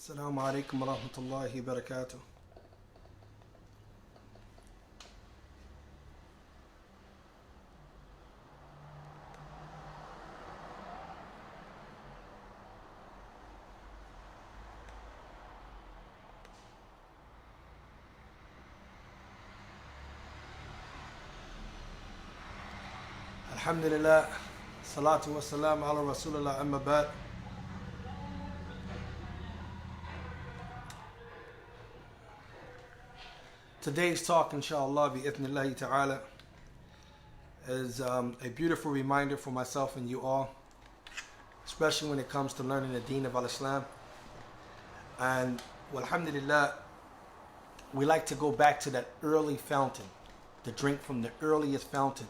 السلام عليكم ورحمة الله وبركاته. الحمد لله الصلاة والسلام على رسول الله أما بعد. Today's talk, inshallah, bi'ithnillahi ta'ala, is a beautiful reminder for myself and you all, especially when it comes to learning the deen of al-Islam. And, alhamdulillah, we like to go back to that early fountain, to drink from the earliest fountain.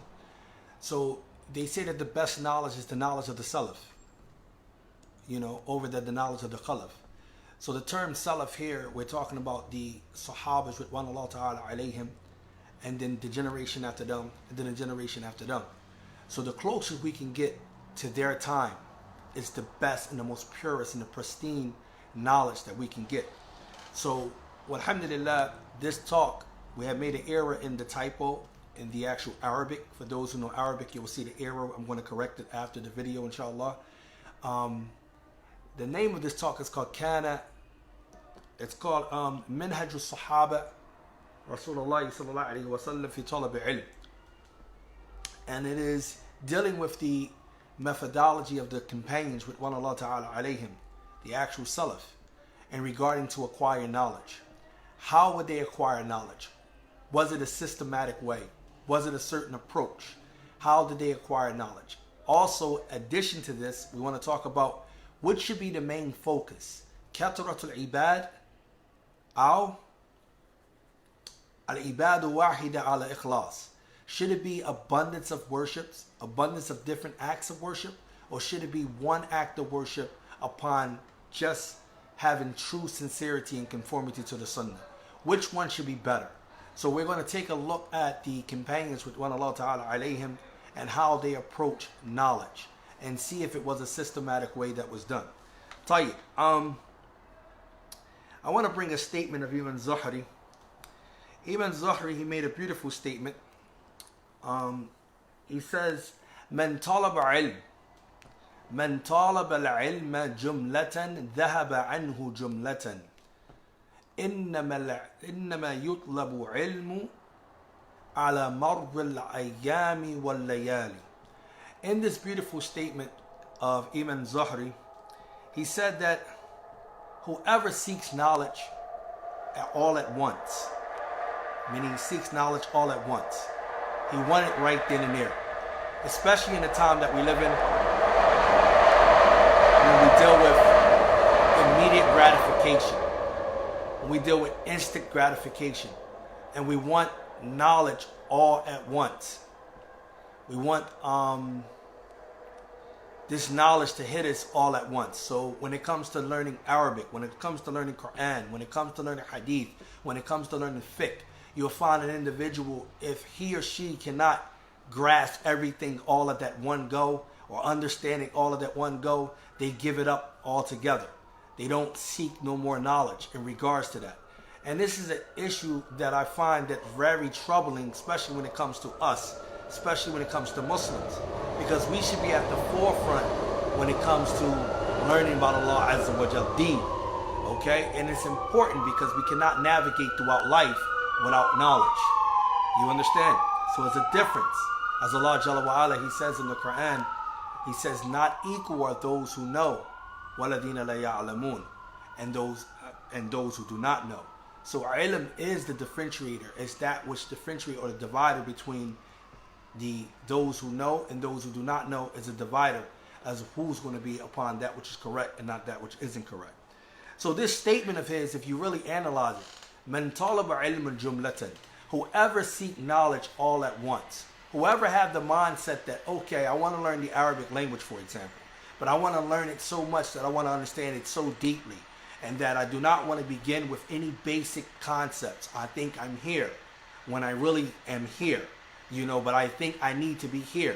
So, they say that the best knowledge is the knowledge of the Salaf, over the knowledge of the Khalaf. So the term Salaf here, we're talking about the Sahabas with Allah Ta'ala alayhim, and then the generation after them, and then the generation after them. So the closest we can get to their time is the best and the most purest and the pristine knowledge that we can get. So, alhamdulillah, this talk, we have made an error in the typo in the actual Arabic. For those who know Arabic, you will see the error. I'm going to correct it after the video, inshallah. The name of this talk is called منهج الصحابة رسول الله صلى الله عليه وسلم في طالب العلم. And it is dealing with the methodology of the companions with Allah Ta'ala alayhim, the actual Salaf, and regarding to acquire knowledge. How would they acquire knowledge? Was it a systematic way? Was it a certain approach? How did they acquire knowledge? Also, addition to this, we want to talk about what should be the main focus. كثرة العباد أو العباد واحدة على إخلاص. Should it be abundance of worships, abundance of different acts of worship, or should it be one act of worship upon just having true sincerity and conformity to the Sunnah? Which one should be better? So we're going to take a look at the companions with Allah Ta'ala alayhim and how they approach knowledge, and see if it was a systematic way that was done. طيب, I want to bring a statement of Ibn Zuhri. Ibn Zuhri, he made a beautiful statement. He says, من طالب علم من طالب العلم جملة ذهب عنه جملة إنما يطلب علم على مر الأيام والليالي. In this beautiful statement of Ibn Zuhri, he said that whoever seeks knowledge all at once, meaning he seeks knowledge all at once, he wants it right then and there. Especially in the time that we live in, when we deal with immediate gratification, when we deal with instant gratification, and we want knowledge all at once. We want this knowledge to hit us all at once. So when it comes to learning Arabic, when it comes to learning Quran, when it comes to learning Hadith, when it comes to learning fiqh, you'll find an individual, if he or she cannot grasp everything all at that one go, or understanding all of that one go, they give it up altogether. They don't seek no more knowledge in regards to that. And this is an issue that I find that very troubling, especially when it comes to us, especially when it comes to Muslims, because we should be at the forefront when it comes to learning about Allah Azza wa Jal Deen. Okay? And it's important because we cannot navigate throughout life without knowledge. You understand? So it's a difference. As Allah Jalla wa Ala, He says in the Quran, He says, not equal are those who know, وَالَّذِينَ لَا يَعْلَمُونَ, and those who do not know. So ilm is the differentiator. It's that which differentiates or the divider between those who know and those who do not know, is a divider as who's going to be upon that which is correct and not that which isn't correct. So this statement of his, if you really analyze it, من طالب علم جملة, whoever seek knowledge all at once, whoever have the mindset that, okay, I want to learn the Arabic language, for example, but I want to learn it so much that I want to understand it so deeply, and that I do not want to begin with any basic concepts. I think I'm here when I really am here. But I think I need to be here.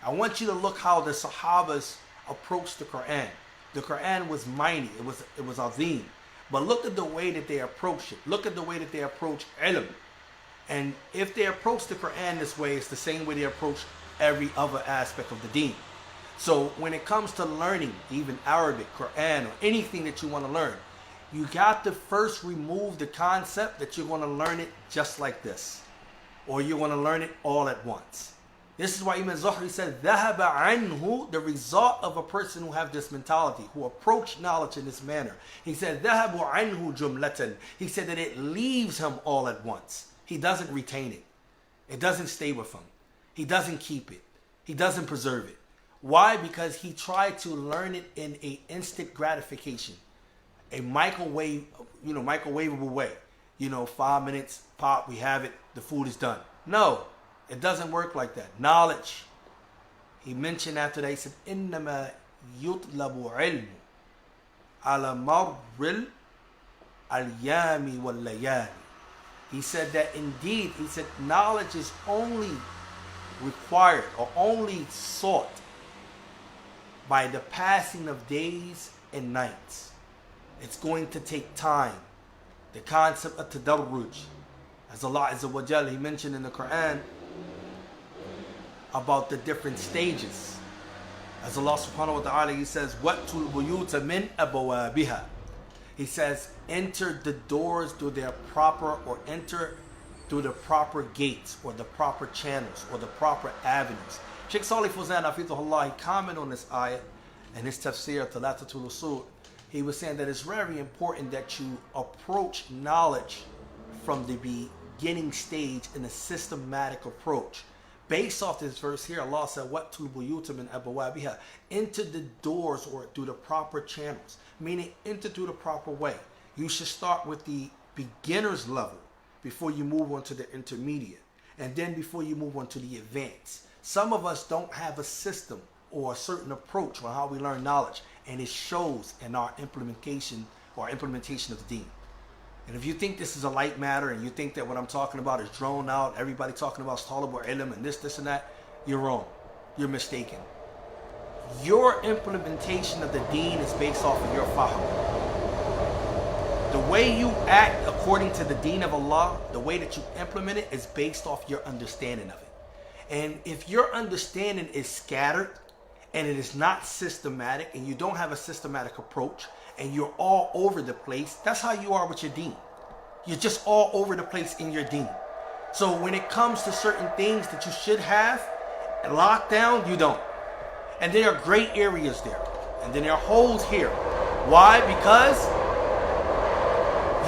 I want you to look how the Sahabas approached the Quran. The Quran was mighty, it was azim. But look at the way that they approach it. Look at the way that they approach ilm. And if they approach the Quran this way, it's the same way they approach every other aspect of the deen. So when it comes to learning, even Arabic, Quran, or anything that you want to learn, you got to first remove the concept that you're going to learn it just like this, or you're going to learn it all at once. This is why Imam Zuhri said, ذَهَبَ عَنْهُ, the result of a person who have this mentality, who approach knowledge in this manner. He said, ذَهَبُ عَنْهُ جُمْلَةً. He said that it leaves him all at once. He doesn't retain it. It doesn't stay with him. He doesn't keep it. He doesn't preserve it. Why? Because he tried to learn it in a instant gratification, a microwavable way. 5 minutes, pop, we have it, the food is done. No, it doesn't work like that. Knowledge. He mentioned after that, he said, إِنَّمَا يُطْلَبُ عِلْمُ عَلَى مَرِّ الْيَامِ وَاللَّيَالِ. He said that indeed, he said, knowledge is only required or only sought by the passing of days and nights. It's going to take time. The concept of tadarruj, as Allah Azza wa Jalla, He mentioned in the Quran about the different stages. As Allah subhanahu wa ta'ala, He says, وَأْتُوا الْبُيُوتَ مِنْ أَبْوَابِهَا. He says, enter the doors through their proper, or enter through the proper gates, or the proper channels, or the proper avenues. Sheikh Salih Fawzan, Hafidhullah, he commented on this ayah and his tafsir, Talatatul Usul. He was saying that it's very important that you approach knowledge from the beginning stage in a systematic approach. Based off this verse here, Allah said, وَأْتُوا الْبُيُوتَ مِنْ أَبْوَابِهَا. Enter the doors, or through the proper channels, meaning enter through the proper way. You should start with the beginner's level before you move on to the intermediate, and then before you move on to the advanced. Some of us don't have a system or a certain approach on how we learn knowledge, and it shows in our implementation of the deen. And if you think this is a light matter, and you think that what I'm talking about is drawn out, everybody talking about طالب العلم and this and that, you're wrong. You're mistaken. Your implementation of the deen is based off of your fahm. The way you act according to the deen of Allah, the way that you implement it, is based off your understanding of it. And if your understanding is scattered, and it is not systematic, and you don't have a systematic approach, and you're all over the place, that's how you are with your deen. You're just all over the place in your deen. So when it comes to certain things that you should have locked down, you don't. And there are gray areas there. And then there are holes here. Why? Because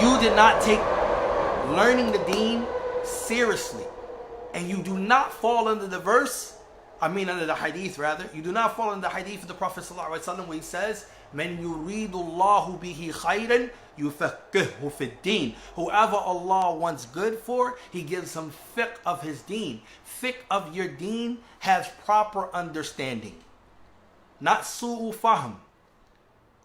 you did not take learning the deen seriously. And you do not fall under the verse, under the hadith rather. You do not fall under the hadith of the Prophet ﷺ where he says, مَنْ يُرِيدُ اللَّهُ بِهِ خَيْرًا يُفَقِّهُ فِي الدِّينِ. Whoever Allah wants good for, He gives him fiqh of His deen. Fiqh of your deen has proper understanding. Not su'u fahm.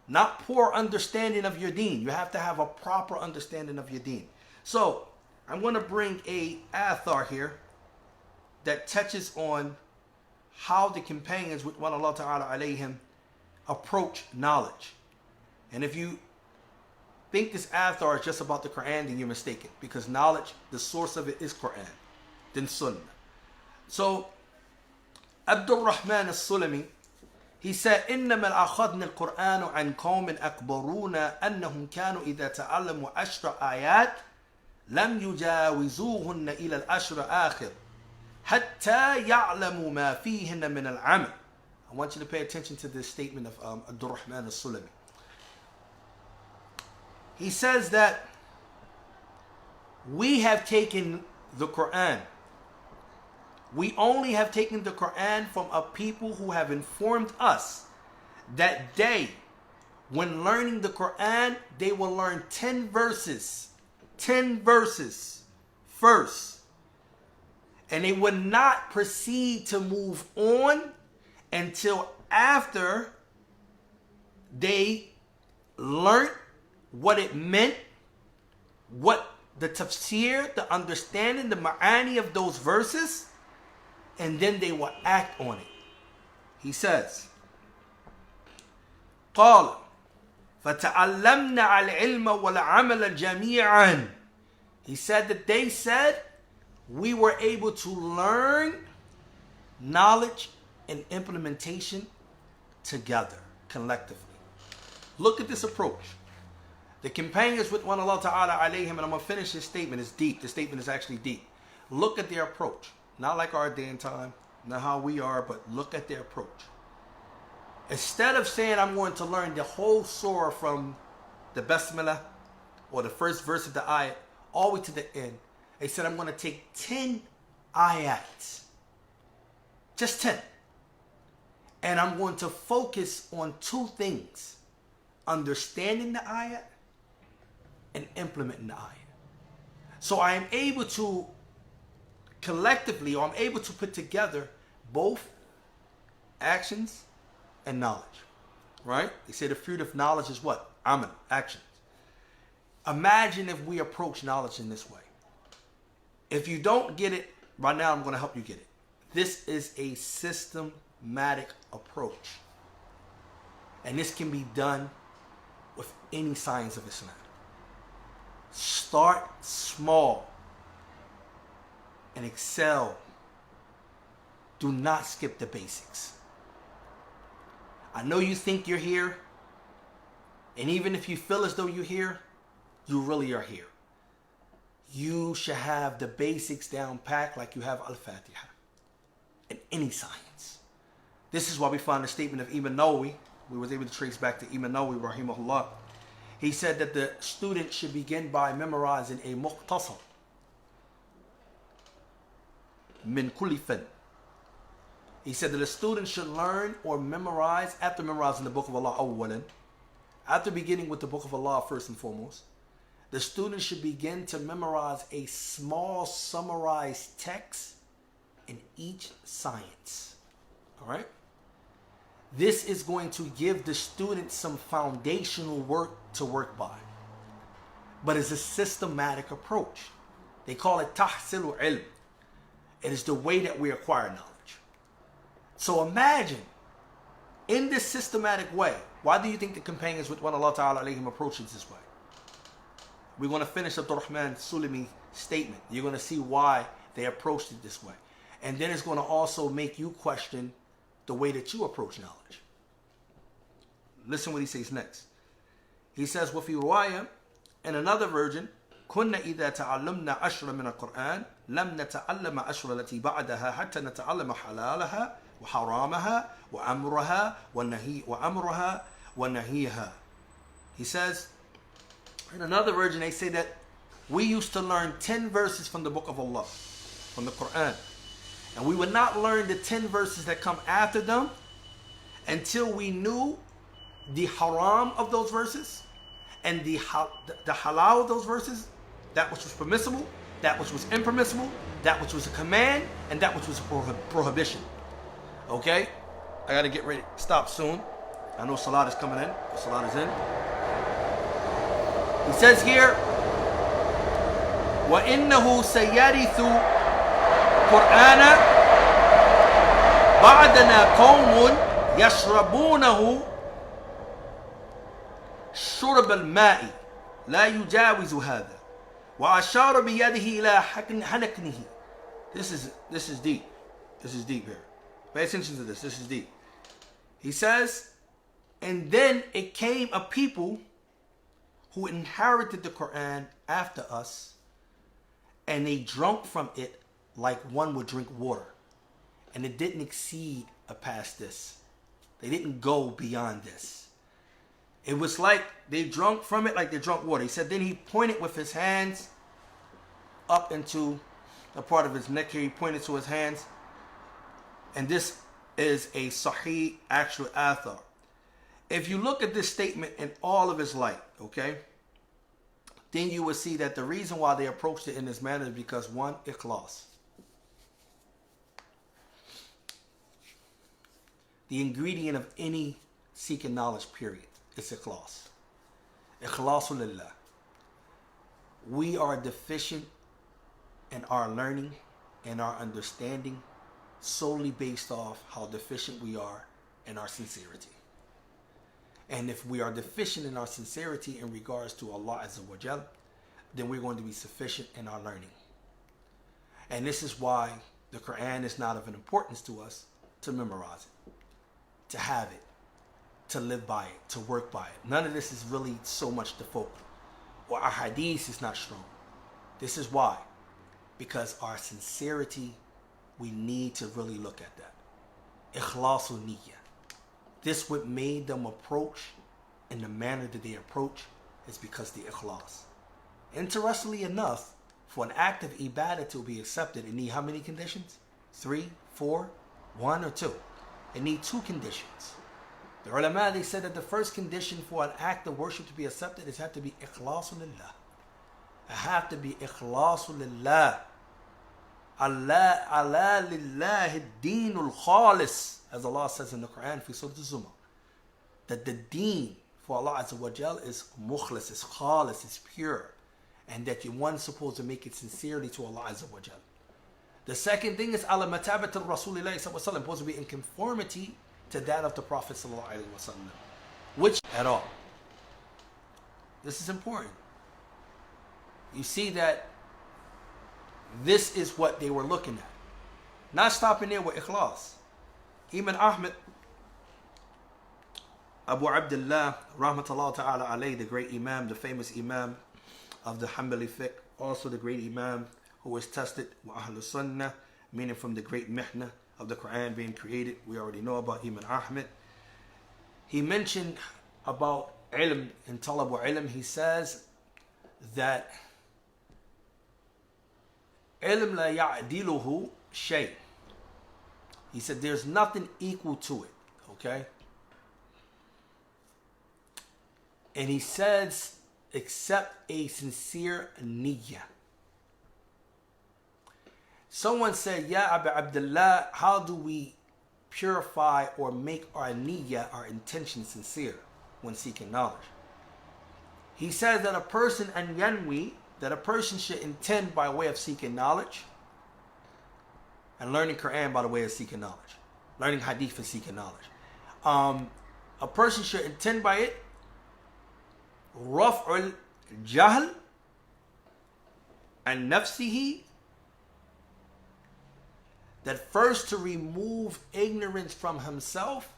Not poor understanding of your deen. You have to have a proper understanding of your deen. So, I'm going to bring a athar here that touches on how the companions with one Allah Ta'ala alayhim approach knowledge. And if you think this athar is just about the Quran, then you're mistaken. Because knowledge, the source of it is Quran, then Sunnah. So, Abdul Rahman al-Sulami, he said, إِنَّمَا أَخَذْنَا الْقُرْآنُ عَنْ قَوْمٍ أَكْبَرُونَ أَنَّهُمْ كَانُوا إِذَا تَعَلَّمُوا عَشْرَ آيَاتٍ لَمْ يُجَاوِزُوهُنَّ إِلَى الْعَشْرِ آخِرِ حَتَّى يَعْلَمُوا مَا فِيهِنَّ مِنَ الْعَمَلِ. I want you to pay attention to this statement of Abdul Rahman al-Sulami. He says that we have taken the Quran. We only have taken the Quran from a people who have informed us that they, when learning the Quran, they will learn 10 verses first. And they would not proceed to move on until after they learned what it meant, what the tafsir, the understanding, the ma'ani of those verses, and then they will act on it. He says, طالب, فَتَعَلَّمْنَا الْعِلْمَ وَالْعَمَلَ جَمِيعًا. He said that they said we were able to learn knowledge and implementation together, collectively. Look at this approach. The companions with one Allah Ta'ala alayhim, and I'm going to finish this statement. It's deep. The statement is actually deep. Look at their approach. Not like our day and time, not how we are, but look at their approach. Instead of saying I'm going to learn the whole surah from the Basmalah or the first verse of the ayat all the way to the end, they said I'm going to take 10 ayats. Just 10. And I'm going to focus on two things. Understanding the ayat and implementing the ayat. So I am able to collectively, or I'm able to put together both actions and knowledge. Right? They say the fruit of knowledge is what? Amal, actions. Imagine if we approach knowledge in this way. If you don't get it, right now I'm going to help you get it. This is a systematic approach. And this can be done with any science of Islam. Start small and excel. Do not skip the basics. I know you think you're here, and even if you feel as though you're here, you really are here. You should have the basics down packed like you have Al-Fatiha in any science. This is why we find the statement of Imam Nawawi. We was able to trace back to Imam Nawawi rahimahullah. He said that the student should begin by memorizing a muqtasar min kulli fan. He said that a student should learn or memorize, after memorizing the book of Allah awwalan, after beginning with the book of Allah first and foremost, the student should begin to memorize a small summarized text in each science. All right? This is going to give the student some foundational work to work by. But it's a systematic approach. They call it tahsilu ilm. It is the way that we acquire knowledge. So imagine, in this systematic way, why do you think the companions with one Allah Ta'ala alayhim approach it this way? We're going to finish Abdul Rahman Sulami statement. You're going to see why they approached it this way. And then it's going to also make you question the way that you approach knowledge. Listen what he says next. He says, وَفِي رِوَايَةٍ, in another version, كُنَّ إِذَا تَعَلَّمْنَا عَشْرًا مِنَ القرآن لَمْ نَتَعَلَّمَ عَشْرًا التي بعدها حتى نتعلم حلالها وحرامها وأمرها ونهيها. He says, in another version, they say that we used to learn 10 verses from the book of Allah, from the Quran. And we would not learn the 10 verses that come after them until we knew the haram of those verses and the halal of those verses, that which was permissible, that which was impermissible, that which was a command, and that which was a prohibition. Okay? I got to get ready. Stop soon. I know Salat is coming in. Salat is in. He says here, وَإِنَّهُ سَيَرِثُ قُرْآنَ بَعْدَنَا قَوْمٌ يَشْرَبُونَهُ شُرْبَ الْمَاءِ لَا يُجَاوِزُ هَذَا وَأَشَارَ بِيَدِهِ إِلَى حَنَكْنِهِ. This is deep. This is deep here. Pay attention to this. This is deep. He says, and then it came a people who inherited the Quran after us, and they drank from it like one would drink water. And it didn't exceed past this. They didn't go beyond this. It was like they drank from it like they drank water. He said then he pointed with his hands up into a part of his neck here. He pointed to his hands. And this is a sahih actual athar. If you look at this statement in all of its light, okay, then you will see that the reason why they approached it in this manner is because, one, ikhlas. The ingredient of any seeking knowledge, period, is ikhlas. Ikhlasu lillah. We are deficient in our learning and our understanding solely based off how deficient we are in our sincerity. And if we are deficient in our sincerity in regards to Allah Azza wa Jal, then we're going to be sufficient in our learning. And this is why the Quran is not of an importance to us to memorize it, to have it, to live by it, to work by it. None of this is really so much the focal. Or our hadith is not strong. This is why. Because our sincerity, we need to really look at that. Ikhlasul niyyah. This what made them approach in the manner that they approach is because the ikhlas. Interestingly enough, for an act of ibadah to be accepted, it need how many conditions? 3, 4, 1 or 2? It need 2 conditions. The ulama, they said that the first condition for an act of worship to be accepted is have to be ikhlasul lillah. It have to be ikhlasul lillah. Allah lillahi deenul khalis, as Allah says in the Quran, fi Surah Zumar, that the deen for Allah Azza wa Jal is mukhlis, is khalis, is pure, and that one's supposed to make it sincerely to Allah Azza wa Jal. The second thing is ala matabat al-Rasulillah sallallahu alaihi wasallam, supposed to be in conformity to that of the Prophet sallallahu alaihi wasallam, which at all. This is important. You see that this is what they were looking at. Not stopping there with ikhlas. Ibn Ahmed, Abu Abdullah, rahmatullah ta'ala alayhi, the great imam, the famous imam of the Hanbali fiqh, also the great imam who was tested with Ahlul Sunnah, meaning from the great mihna of the Quran being created. We already know about Ibn Ahmed. He mentioned about ilm and talab wa ilm. He says that ilm la ya'diluhu shay. He said there's nothing equal to it. Okay? And he says except a sincere niyyah. Someone said, Ya Abu Abdullah, how do we purify or make our niyyah, our intention, sincere when seeking knowledge? He says that a person that a person should intend by way of seeking knowledge, and learning Quran by the way of seeking knowledge, learning hadith and seeking knowledge. A person should intend by it raf'ul jahl an nafsihi, that first to remove ignorance from himself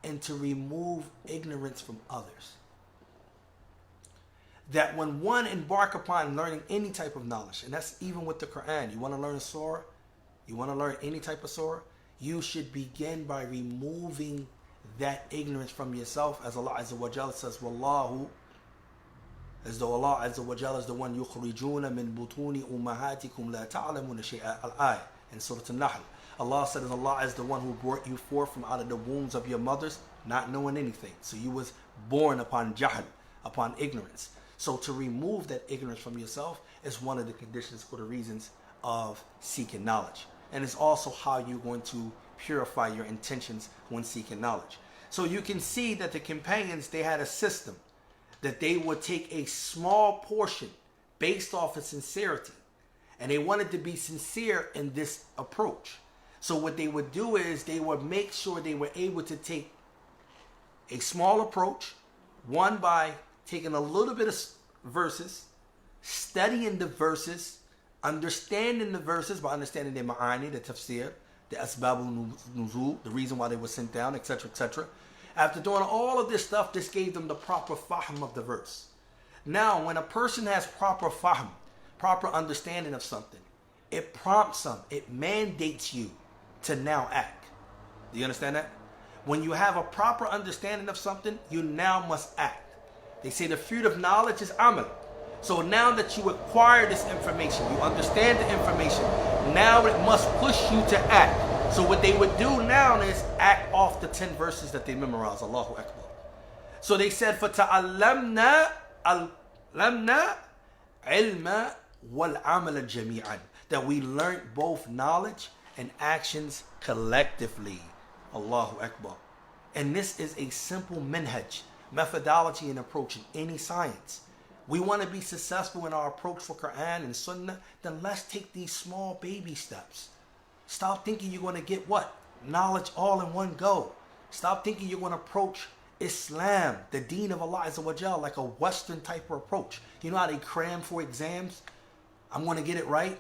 and to remove ignorance from others. That when one embark upon learning any type of knowledge, and that's even with the Quran, you want to learn a surah, you want to learn any type of surah, you should begin by removing that ignorance from yourself, as Allah Azza wa Jalla says, Wallahu, as though Allah Azza wa Jalla is the one yukhrijuna min butuni ummahatikum la ta'lamuna shay'a al-ayah in Surah An-Nahl. Allah said, Allah is the one who brought you forth from out of the wombs of your mothers, not knowing anything. So you was born upon jahl, upon ignorance. So to remove that ignorance from yourself is one of the conditions for the reasons of seeking knowledge. And it's also how you're going to purify your intentions when seeking knowledge. So you can see that the companions, they had a system that they would take a small portion based off of sincerity. And they wanted to be sincere in this approach. So what they would do is they would make sure they were able to take a small approach, one by taking a little bit of verses, studying the verses, understanding the verses by understanding their ma'ani, the tafsir, the asbabul nuzul, the reason why they were sent down, etc., etc. After doing all of this stuff, this gave them the proper fahm of the verse. Now, when a person has proper fahm, proper understanding of something, it prompts them, it mandates you to now act. Do you understand that? When you have a proper understanding of something, you now must act. They say the fruit of knowledge is amal. So now that you acquire this information, you understand the information, now it must push you to act. So what they would do now is act off the 10 verses that they memorize. Allahu Akbar. So they said, فَتَعَلَّمْنَا عِلْمَ وَالْعَمَلَ جَمِيعًا, that we learned both knowledge and actions collectively. Allahu Akbar. And this is a simple manhaj, methodology and approach in any science. We want to be successful in our approach for Quran and Sunnah, then let's take these small baby steps. Stop thinking you're going to get what? Knowledge all in one go. Stop thinking you're going to approach Islam, the deen of Allah Azza wa Jal, like a Western type of approach. You know how they cram for exams? I'm going to get it right.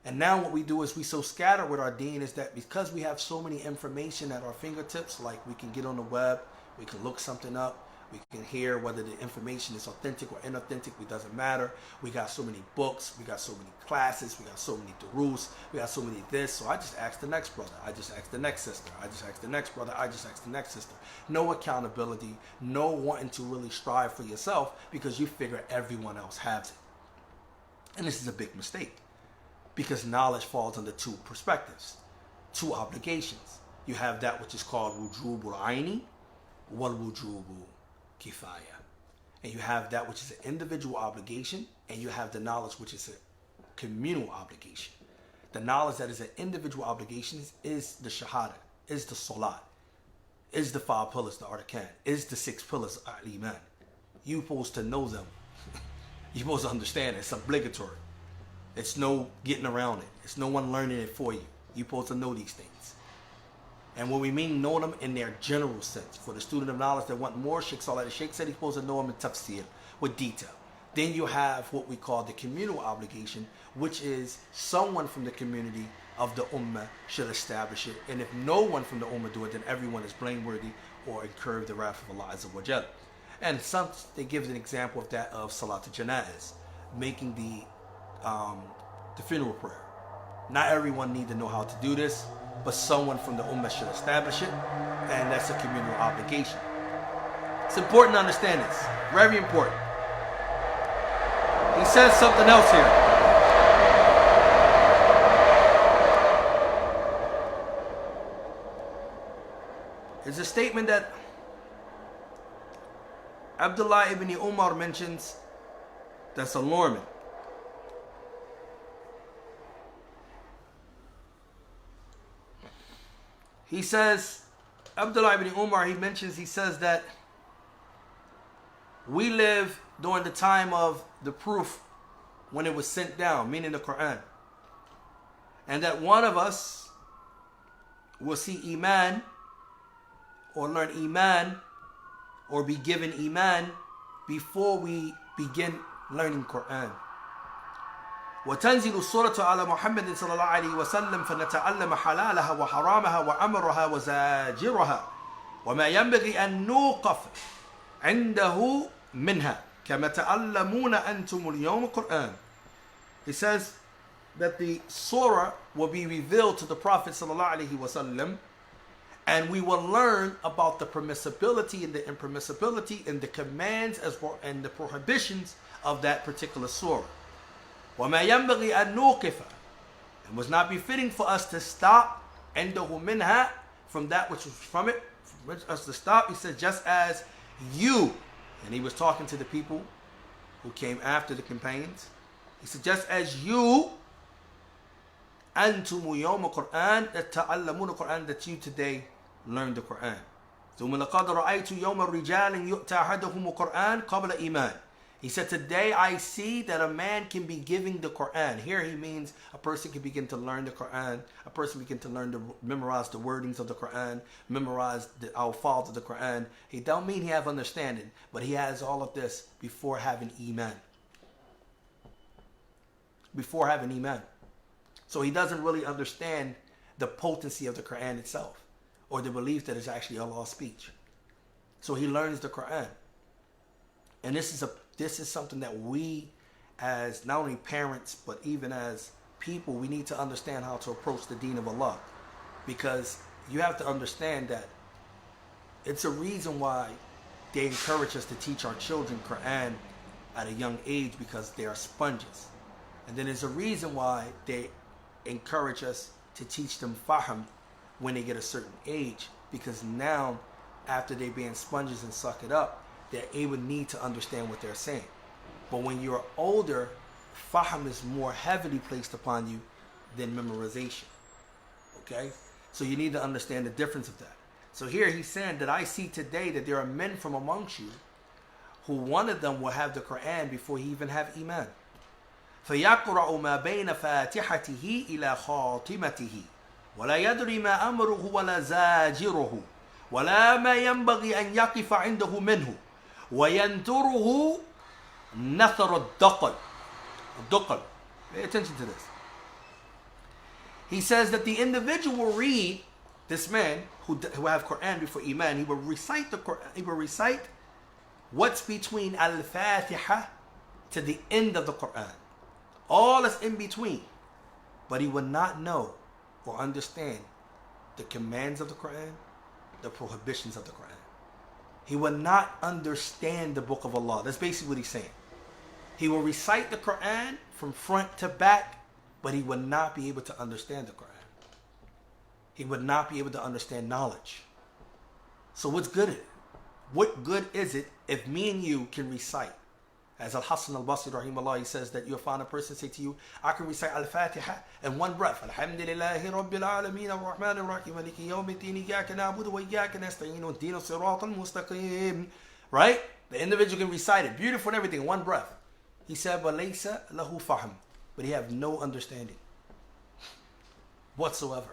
And now what we do is we so scattered with our deen is that because we have so many information at our fingertips, like we can get on the web, we can look something up, we can hear whether the information is authentic or inauthentic, it doesn't matter. We got so many books, we got so many classes, we got so many durus, we got so many this. So I just ask the next brother, I just ask the next sister, I just ask the next brother, I just ask the next sister. No accountability, no wanting to really strive for yourself because you figure everyone else has it. And this is a big mistake because knowledge falls under two perspectives, two obligations. You have that which is called wujubul aini wal wujubu kifaya. And you have that which is an individual obligation, and you have the knowledge which is a communal obligation. The knowledge that is an individual obligation is the shahada, is the salat, is the 5 pillars, the arkan, is the 6 pillars of al-iman. You're supposed to know them. You're supposed to understand it. It's obligatory. It's no getting around it. It's no one learning it for you. You're supposed to know these things. And what we mean, know them in their general sense. For the student of knowledge that want more, Sheikh Saleh al-Sheikh said he's supposed to know them in tafsir, with detail. Then you have what we call the communal obligation, which is someone from the community of the ummah should establish it. And if no one from the ummah do it, then everyone is blameworthy or incur the wrath of Allah Azza wa Jal. And some, they give an example of that of Salat al-Janaiz, making the funeral prayer. Not everyone need to know how to do this, but someone from the ummah should establish it, and that's a communal obligation. It's important to understand this. Very important. He says something else here. It's a statement that Abdullah ibn Umar mentions that's alarming. He says, Abdullah ibn Umar, he says that we live during the time of the proof when it was sent down, meaning the Quran. And that one of us will see Iman or learn Iman or be given Iman before we begin learning Quran. وتنزل السورة على محمد صلى الله عليه وسلم فنتعلم حلالها وحرامها وأمرها وزاجرها وما ينبغي أن نوقف عنده منها كما تعلمون أنتم اليوم القرآن. He says that the surah will be revealed to the Prophet صلى الله عليه وسلم, and we will learn about the permissibility and the impermissibility and the commands as well and the prohibitions of that particular surah. وَمَا يَنْبَغِي أَن نُوقِفَ, and was not befitting for us to stop عِنْدَهُ مِنْهَا, from that which was from it, for us to stop. He said, just as you, and he was talking to the people who came after the companions, he said, just as you, أَنْتُمُ يَوْمَ قُرْآنَ, that تَعَلَّمُونَ Qur'an, that you today learned the Qur'an. ثُمَّ لَقَدْ رَأَيْتُ يَوْمَ الرِّجَالٍ يُؤْتَى أَحَدُهُمُ قُرْآنَ قَبْلَ إِيمَانٍ. He said, today I see that a man can be giving the Quran. Here he means a person can begin to learn the Quran. A person begin to learn to memorize the wordings of the Quran, memorize the alfaz of the Quran. He don't mean he have understanding, but he has all of this before having Iman. Before having Iman. So he doesn't really understand the potency of the Quran itself, or the belief that it's actually Allah's speech. So he learns the Quran. And this is something that we, as not only parents, but even as people, we need to understand how to approach the deen of Allah. Because you have to understand that it's a reason why they encourage us to teach our children Quran at a young age, because they are sponges. And then there's a reason why they encourage us to teach them fahm when they get a certain age, because now, after they being sponges and suck it up, that they would need to understand what they're saying. But when you're older, fahm is more heavily placed upon you than memorization. Okay? So you need to understand the difference of that. So here he's saying that I see today that there are men from amongst you who one of them will have the Quran before he even have Iman. فَيَقْرَأُ مَا بَيْنَ فَاتِحَتِهِ إِلَى خَاتِمَتِهِ وَلَا يَدْرِي مَا أَمْرُهُ وَلَا زَاجِرُهُ ولا ما ينبغي أن يقف عنده منه وينثره نثر الدقل. الدقل. Pay attention to this. He says that the individual will read, this man who have Quran before Iman, he will recite the Quran, he will recite what's between Al-Fatiha to the end of the Quran. All is in between. But he will not know or understand the commands of the Quran, the prohibitions of the Quran. He will not understand the book of Allah. That's basically what he's saying. He will recite the Quran from front to back, but he will not be able to understand the Quran. He would not be able to understand knowledge. So what's good is it? What good is it if me and you can recite? As Al-Hasan al-Basri rahimahullah, he says that you'll find a person say to you, I can recite Al-Fatiha in one breath. Alhamdulillahi Rabbil Alameen Ar-Rahman Ar-Rahim Maliki Yawmiddin Iyyaka na'budu wa iyyaka nasta'in Ihdina as-siratal mustaqim. Right? The individual can recite it, beautiful and everything, in one breath. He said, but laysa lahu fahm, but he have no understanding whatsoever.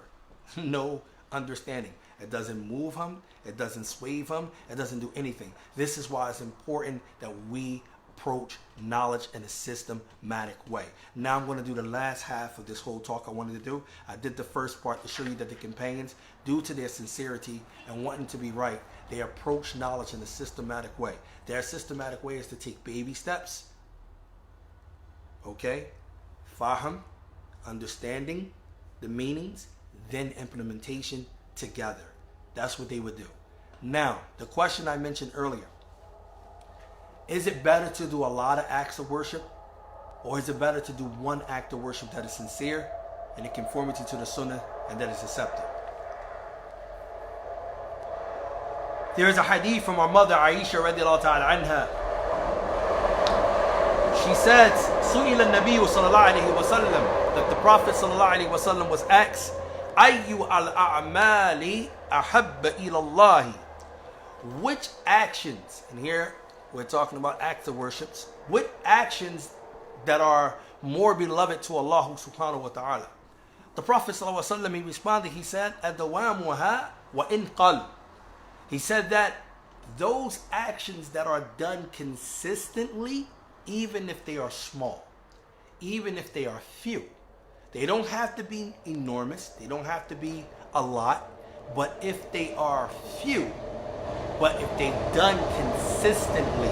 No understanding. It doesn't move him. It doesn't sway him. It doesn't do anything. This is why it's important that we approach knowledge in a systematic way. Now I'm going to do the last half of this whole talk I wanted to do. I did the first part to show you that the companions, due to their sincerity and wanting to be right, they approach knowledge in a systematic way. Their systematic way is to take baby steps. Okay? Fahm, understanding the meanings, then implementation together. That's what they would do. Now, the question I mentioned earlier, is it better to do a lot of acts of worship, or is it better to do one act of worship that is sincere and in conformity to the sunnah and that is accepted? There is a hadith from our mother Aisha radiallahu ta'ala anha. She says, سئل النبي صلى الله عليه وسلم, that the Prophet صلى الله عليه وسلم was asked, أي الأعمال أحب إلى الله? Which actions, and here we're talking about acts of worships, what actions that are more beloved to Allah subhanahu wa ta'ala? The Prophet sallallahu alaihi wasallam, he responded, he said, أدوامها وإن قل. He said that those actions that are done consistently, even if they are small, even if they are few, they don't have to be enormous, they don't have to be a lot, but if they are few, but if they're done consistently.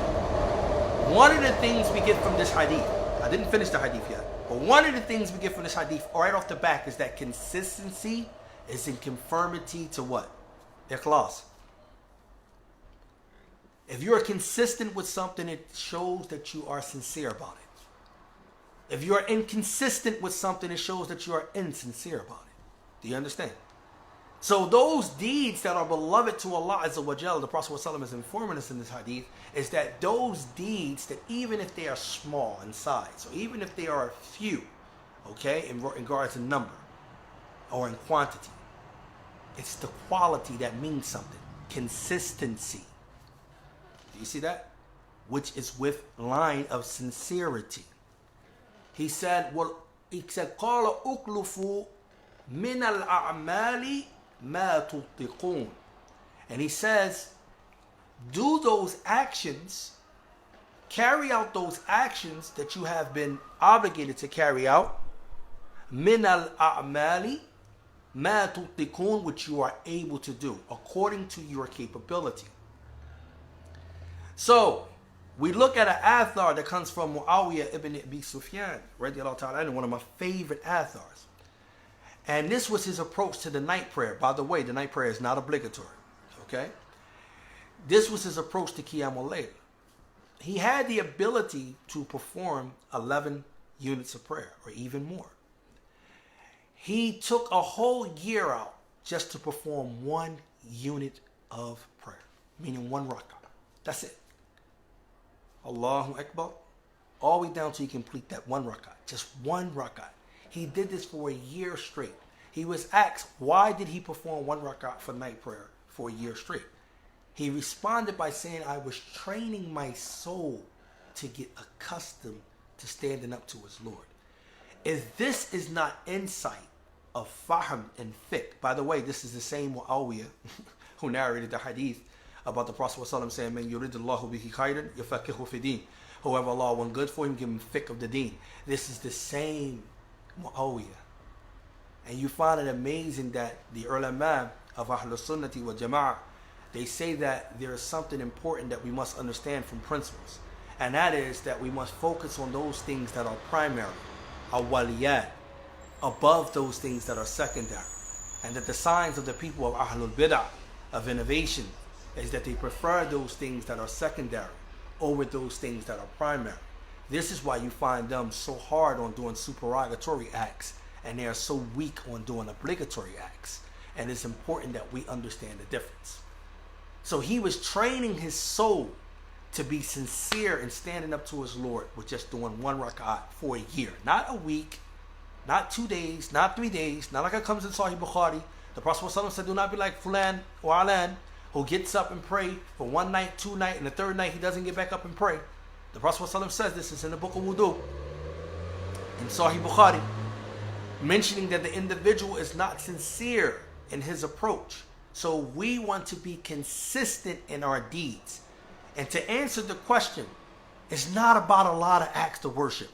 One of the things we get from this hadith, I didn't finish the hadith yet, but one of the things we get from this hadith right off the back is that consistency is in conformity to what? Ikhlas. If you're consistent with something, it shows that you are sincere about it. If you are inconsistent with something, it shows that you are insincere about it. Do you understand? So those deeds that are beloved to Allah Azza wa Jal, the Prophet ﷺ is informing us in this hadith, is that those deeds that even if they are small in size, or even if they are few, okay, in regards to number or in quantity, it's the quality that means something. Consistency. Do you see that? Which is with line of sincerity. He said, well, قال أُكْلُفُ مِنَ الْأَعْمَالِ مَا تُطِّقُونَ. And he says, do those actions, carry out those actions that you have been obligated to carry out, مِنَ الْأَعْمَالِ مَا تُطِّقُونَ, which you are able to do according to your capability. So, we look at an athar that comes from Muawiyah ibn Abi Sufyan, radiallahu ta'ala, one of my favorite athars. And this was his approach to the night prayer. By the way, the night prayer is not obligatory. Okay? This was his approach to Qiyamul Layl. He had the ability to perform 11 units of prayer, or even more. He took a whole year out just to perform 1 unit of prayer, meaning 1 rak'ah. That's it. Allahu Akbar. All the way down till you complete that 1 rak'ah. Just 1 rak'ah. He did this for a year straight. He was asked, why did he perform 1 rak'ah for night prayer for a year straight? He responded by saying, I was training my soul to get accustomed to standing up to his Lord. If this is not insight of fahm and fiqh, by the way, this is the same Muawiyah who narrated the hadith about the Prophet ﷺ saying, "Man yuridullahu bihi khayran yufaqihu fi din." Whoever Allah want good for him, give him fiqh of the deen. This is the same Muawiyah. And you find it amazing that the ulama of Ahlul Sunnati wal Jama'ah, they say that there is something important that we must understand from principles. And that is that we must focus on those things that are primary, awaliyat, above those things that are secondary. And that the signs of the people of Ahlul Bid'ah, of innovation, is that they prefer those things that are secondary over those things that are primary. This is why you find them so hard on doing supererogatory acts, and they are so weak on doing obligatory acts. And it's important that we understand the difference. So he was training his soul to be sincere in standing up to his Lord with just doing one rak'at for a year. Not a week, not 2 days, not 3 days, not like it comes in Sahih Bukhari. The Prophet ﷺ said, do not be like Fulan or Alan, who gets up and pray for 1 night, 2 nights, and the 3rd night he doesn't get back up and pray. The Prophet ﷺ says this is in the book of Wudu, in Sahih Bukhari, mentioning that the individual is not sincere in his approach. So we want to be consistent in our deeds. And to answer the question, it's not about a lot of acts of worship.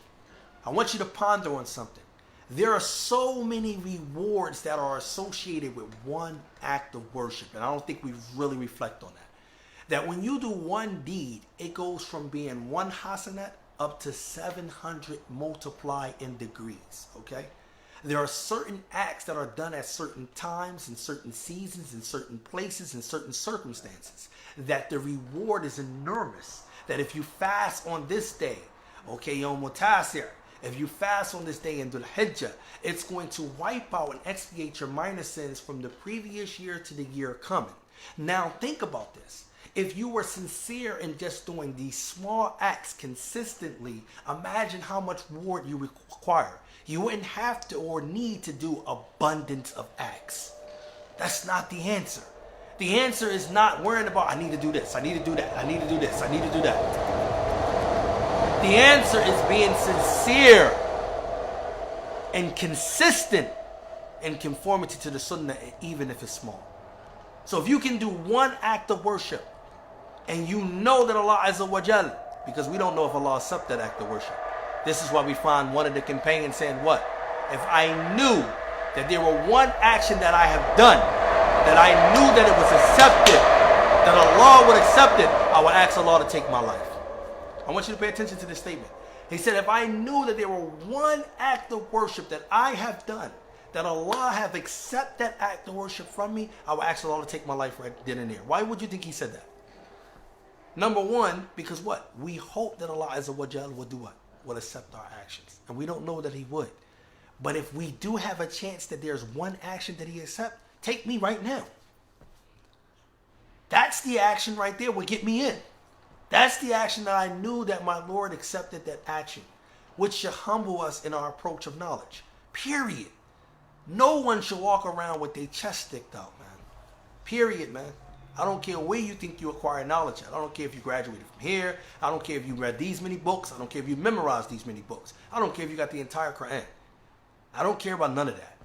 I want you to ponder on something. There are so many rewards that are associated with one act of worship. And I don't think we really reflect on that. That when you do one deed, it goes from being 1 hasanat up to 700 multiplied in degrees. Okay? There are certain acts that are done at certain times, in certain seasons, in certain places, in certain circumstances, that the reward is enormous. That if you fast on this day, okay, Yom Mutasir, if you fast on this day in Dhul Hijjah, it's going to wipe out and expiate your minor sins from the previous year to the year coming. Now think about this. If you were sincere in just doing these small acts consistently, imagine how much reward you require. You wouldn't have to or need to do abundance of acts. That's not the answer. The answer is not worrying about, I need to do this, I need to do that, I need to do this, I need to do that. The answer is being sincere and consistent in conformity to the sunnah, even if it's small. So if you can do one act of worship, and you know that Allah Azza wa Jal, because we don't know if Allah accepts that act of worship. This is why we find one of the companions saying what? If I knew that there were one action that I have done, that I knew that it was accepted, that Allah would accept it, I would ask Allah to take my life. I want you to pay attention to this statement. He said, if I knew that there were one act of worship that I have done, that Allah have accepted that act of worship from me, I would ask Allah to take my life right then and there. Why would you think he said that? Number one, because what? We hope that Allah Azza wa Jal will do what? Will accept our actions. And we don't know that he would. But if we do have a chance that there's one action that he accepts, take me right now. That's the action right there will get me in. That's the action that I knew that my Lord accepted that action, which should humble us in our approach of knowledge. Period. No one should walk around with their chest sticked out, man. Period, man. I don't care where you think you acquire knowledge at. I don't care if you graduated from here. I don't care if you read these many books. I don't care if you memorized these many books. I don't care if you got the entire Quran. I don't care about none of that.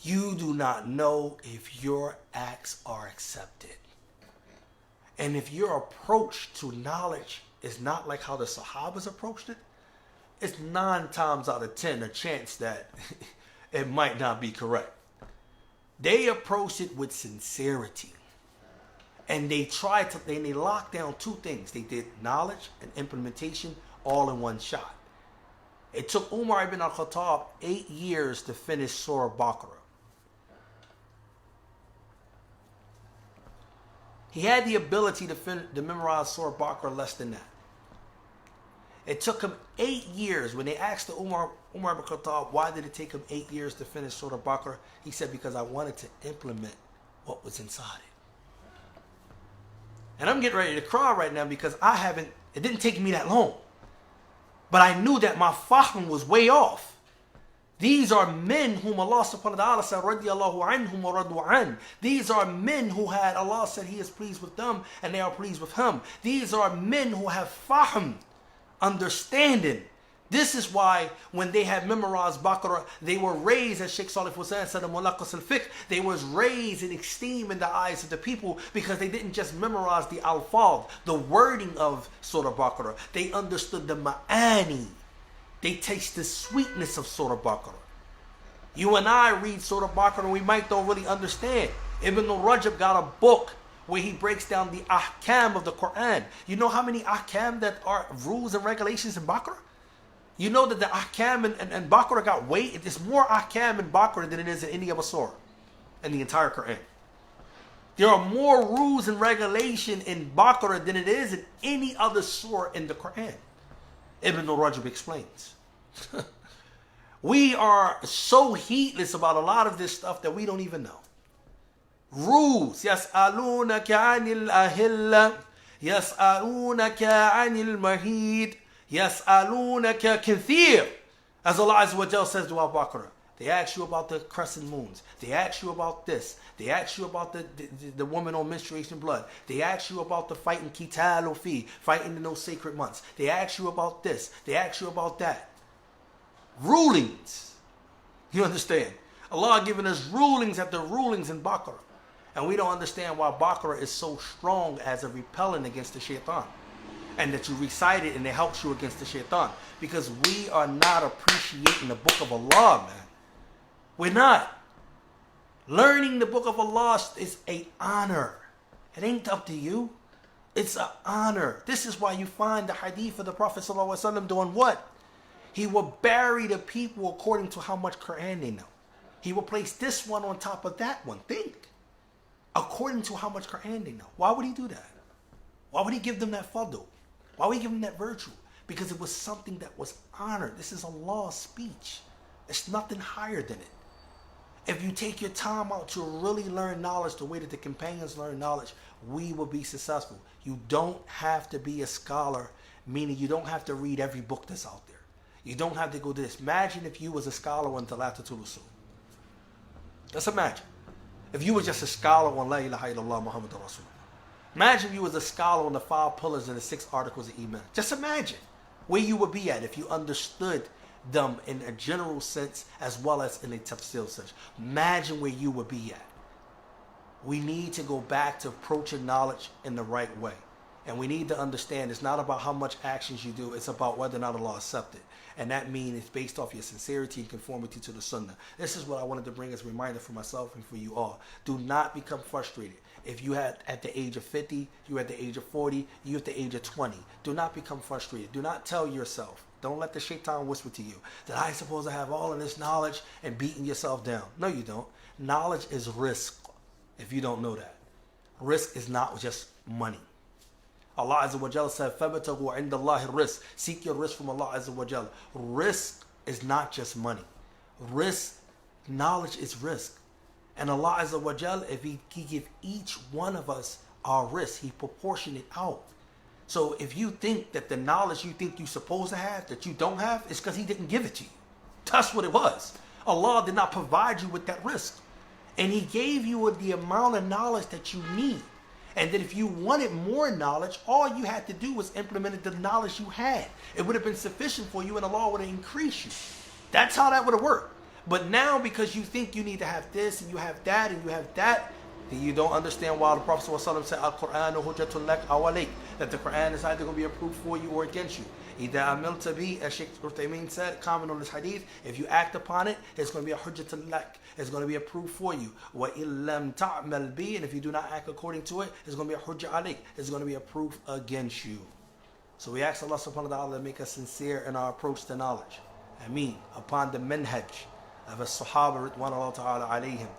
You do not know if your acts are accepted. And if your approach to knowledge is not like how the Sahabas approached it, it's 9 times out of 10 a chance that it might not be correct. They approached it with sincerity. And they locked down 2 things. They did knowledge and implementation all in one shot. It took Umar ibn al-Khattab 8 years to finish Surah Baqarah. He had the ability to memorize Surah Baqarah less than that. It took him 8 years. When they asked the Umar ibn Khattab, why did it take him 8 years to finish Surah Baqarah? He said, because I wanted to implement what was inside it. And I'm getting ready to cry right now because it didn't take me that long. But I knew that my fahm was way off. These are men whom Allah subhanahu wa ta'ala said, radiyallahu anhum wa radu an. These are men who had, Allah said he is pleased with them and they are pleased with him. These are men who have fahm, understanding. This is why when they had memorized Baqarah, they were raised, as Sheikh Salih Hussain said in Mulaqas al-Fiqh, they was raised in esteem in the eyes of the people because they didn't just memorize the alfaz, the wording of Surah Baqarah. They understood the ma'ani. They taste the sweetness of Surah Baqarah. You and I read Surah Baqarah, we might don't really understand. Ibn Rajab got a book where he breaks down the ahkam of the Quran. You know how many ahkam that are rules and regulations in Baqarah? You know that the ahkam and Baqarah got weight. There's more ahkam in Baqarah than it is in any other surah in the entire Quran. There are more rules and regulation in Baqarah than it is in any other surah in the Quran. Ibn Rajab explains. We are so heedless about a lot of this stuff that we don't even know. Rules. يَسْأَلُونَكَ عَنِ الْأَهِلَّةِ يَسْأَلُونَكَ عَنِ الْمَهِيدِ يَسْأَلُونَكَ كَثِيرٌ. As Allah Azza wa Jal says to Al-Baqarah, they ask you about the crescent moons. They ask you about this. They ask you about the woman on menstruation blood. They ask you about the fighting qital or fi, fighting in those sacred months. They ask you about this. They ask you about that. Rulings. You understand? Allah giving us rulings after rulings in Baqarah. And we don't understand why Baqarah is so strong as a repellent against the shaitan. And that you recite it and it helps you against the shaitan. Because we are not appreciating the book of Allah, man. We're not. Learning the book of Allah is an honor. It ain't up to you. It's an honor. This is why you find the hadith of the Prophet ﷺ doing what? He will bury the people according to how much Quran they know. He will place this one on top of that one. Think. According to how much Quran they know. Why would he do that? Why would he give them that fadl? Why would he give them that virtue? Because it was something that was honored. This is Allah's speech. It's nothing higher than it. If you take your time out to really learn knowledge the way that the companions learn knowledge, we will be successful. You don't have to be a scholar, meaning you don't have to read every book that's out there. You don't have to go to this. Imagine if you was a scholar on Talatatul Usul. Just imagine. If you were just a scholar on La ilaha illallah Muhammadur Rasul. Imagine if you was a scholar on the 5 pillars and the 6 articles of Iman. Just imagine where you would be at if you understood them in a general sense as well as in a tafsir sense. Imagine where you would be at. We need to go back to approaching knowledge in the right way. And we need to understand it's not about how much actions you do, it's about whether or not Allah accepts it. And that means it's based off your sincerity and conformity to the sunnah. This is what I wanted to bring as a reminder for myself and for you all. Do not become frustrated. If you had at the age of 50, you at the age of 40, you at the age of 20. Do not become frustrated. Do not tell yourself. Don't let the shaitan whisper to you that I suppose I have all of this knowledge and beating yourself down. No, you don't. Knowledge is risk, if you don't know that. Risk is not just money. Allah Azza wa Jalla said, فَبَتَغُوا عِنْدَ اللَّهِ الرِّزْقِ. Seek your risk from Allah Azza wa Jalla. Risk is not just money. Risk, knowledge is risk. And Allah Azza wa Jalla, if He give each one of us our risk, He proportion it out. So if you think that the knowledge you think you're supposed to have, that you don't have, it's because He didn't give it to you. That's what it was. Allah did not provide you with that risk. And He gave you the amount of knowledge that you need. And that if you wanted more knowledge, all you had to do was implement the knowledge you had. It would have been sufficient for you and Allah would have increased you. That's how that would have worked. But now because you think you need to have this and you have that and you have that, then you don't understand why the Prophet ﷺ said, Al-Qur'an hujjatun lak aw alayk, that the Quran is either going to be approved for you or against you. إِذَا عَمِلْتَ بِهِ, as Shaykh Uthaymeen said, comment on this hadith, if you act upon it, it's going to be a hujjatun lak. It's going to be approved for you. وَإِن لَمْ تَعْمَلْ بِهِ, and if you do not act according to it, it's going to be a hujja alayk. It's going to be approved against you. So we ask Allah subhanahu wa ta'ala to make us sincere in our approach to knowledge. Ameen. Upon the Manhaj of the Sahaba ridwanullah ta'ala alayhim.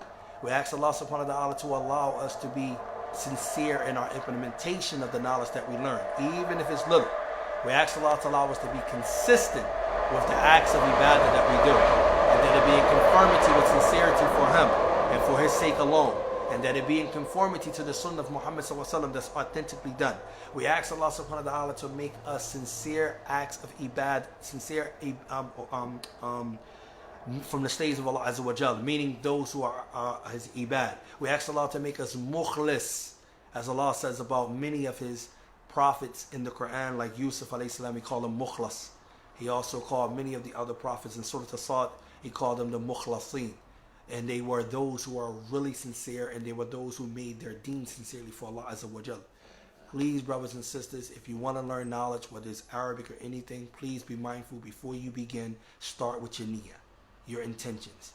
We ask Allah subhanahu wa ta'ala to allow us to be sincere in our implementation of the knowledge that we learn, even if it's little. We ask Allah to allow us to be consistent with the acts of ibadah that we do, and that it be in conformity with sincerity for Him and for His sake alone, and that it be in conformity to the sunnah of Muhammad sallallahu alaihi wasallam that's authentically done. We ask Allah subhanahu wa ta'ala to make us sincere acts of ibadah, sincere from the stages of Allah Azza wa Jal, meaning those who are His ibad. We ask Allah to make us mukhlis, as Allah says about many of His prophets in the Quran, like Yusuf alayhi salam, He called him mukhlas. He also called many of the other prophets in Surah As-Sad, he called them the Mukhlasin. And they were those who are really sincere, and they were those who made their deen sincerely for Allah Azza wa Jal. Please, brothers and sisters, if you want to learn knowledge, whether it's Arabic or anything, please be mindful before you begin. Start with your niyyah, your intentions.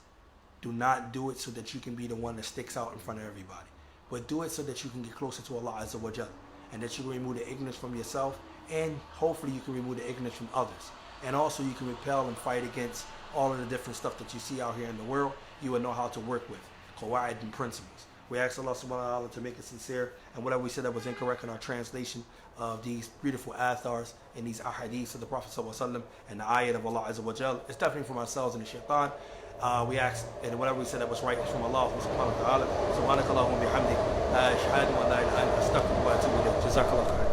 Do not do it so that you can be the one that sticks out in front of everybody, but do it so that you can get closer to Allah Azza wa Jal, and that you can remove the ignorance from yourself, and hopefully you can remove the ignorance from others. And also you can repel and fight against all of the different stuff that you see out here in the world. You will know how to work with qawaid and principles. We ask Allah subhanahu wa ta'ala to make it sincere, and whatever we said that was incorrect in our translation of these beautiful athars and these ahadiths of the Prophet sallallahu alaihi wasallam and the ayat of Allah Azza wa Jal, it's definitely from ourselves and the shaitan. We ask, and whatever we said that was right is from Allah subhanahu wa ta'ala. Subhanakallahumma bihamdik, ashhadu an la ilaha illa anta, astaghfiruka wa atubu ilayk. Jazakallah khair.